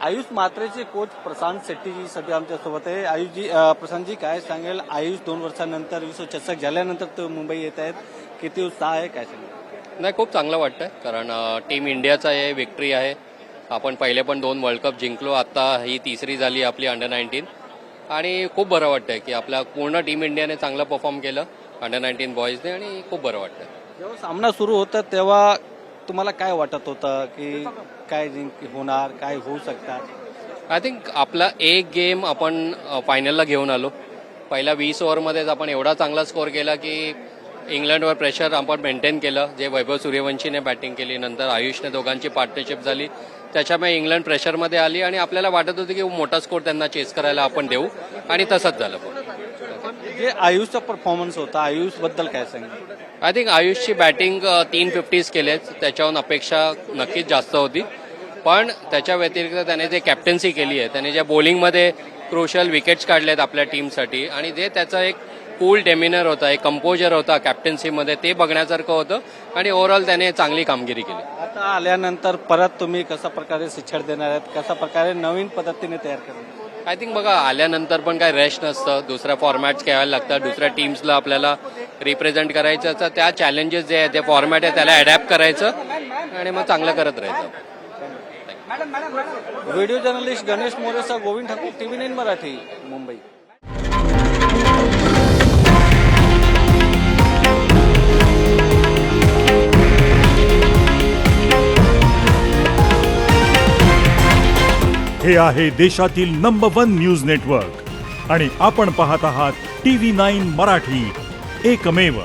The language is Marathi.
आयुष मात्रेचे कोच प्रशांत शेट्टी जी सध्या आमच्यासोबत आहे. आयुषजी, प्रशांतजी काय सांगेल, आयुष 2 वर्षांनंतर विश्वचषक झाल्यानंतर तो मुंबई येत आहेत, किती उत्साह आहे, काय सांगेल? नाही, खूप चांगलं वाटतंय कारण टीम इंडियाचा हे विक्ट्री आहे. आपण पहिले पण 2 वर्ल्ड कप जिंकलो, आता ही तिसरी झाली आपली अंडर-19 आणि खूप बरं वाटतंय की आपल्या पूर्ण टीम इंडियाने चांगलं परफॉर्म केलं अंडर-19 बॉईजने आणि खूप बरं वाटतंय. जेव्हा सामना सुरू होता तेव्हा तुम्हाला काय वाटत होतं की काय होणार, काय होऊ शकतात? आय थिंक आपला एक गेम आपण फायनलला घेऊन आलो. पहिल्या 20 ओव्हरमध्येच आपण एवढा चांगला स्कोअर केला की इंग्लंडवर प्रेशर आपण मेंटेन केलं. जे वैभव सूर्यवंशीने बॅटिंग केली, नंतर आयुषने दोघांची पार्टनरशिप झाली, त्याच्यामुळे इंग्लंड प्रेशरमध्ये आली आणि आपल्याला वाटत होतं की मोठा स्कोअर त्यांना चेस करायला आपण देऊ आणि तसंच झालं. जे आयुषचा परफॉर्मन्स होता, आयुषबद्दल काय सांगेल? आय थिंक आयुषची बॅटिंग 350s केलेच, त्याच्याहून अपेक्षा नक्कीच जास्त होती. पण त्याच्या व्यतिरिक्त त्याने जे कॅप्टन्सी केली आहे, त्याने ज्या बॉलिंगमध्ये क्रुशियल विकेट्स काढलेत आपल्या टीमसाठी आणि जे त्याचा एक कूल डेमिनर होता, एक कंपोजर होता कॅप्टन्सीमध्ये, ते बघण्यासारखं होतं आणि ओव्हरऑल त्याने चांगली कामगिरी केली. आता आल्यानंतर परत तुम्ही कशा प्रकारे शिक्षण देणार आहेत, कशा प्रकारे नवीन पद्धतीने तयार करणार? आय थिंक बघा, आल्यानंतर पण काही रेस्ट नसतं, दुसऱ्या फॉर्मॅट्स खेळायला लागतात, दुसऱ्या टीम्सला आपल्याला रिप्रेझेंट करायचं असतं. त्या चॅलेंजेस जे आहे, ते फॉर्मॅट आहे, त्याला अडॅप्ट करायचं आणि मग चांगलं करत राहायचं. व्हिडिओ जर्नलिस्ट गणेश मोरेसह गोविंद ठाकूर, TV9 मराठी, मुंबई. हे आहे देशातील नंबर 1 न्यूज नेटवर्क आणि आपण पाहत आहात TV9 मराठी, एकमेव.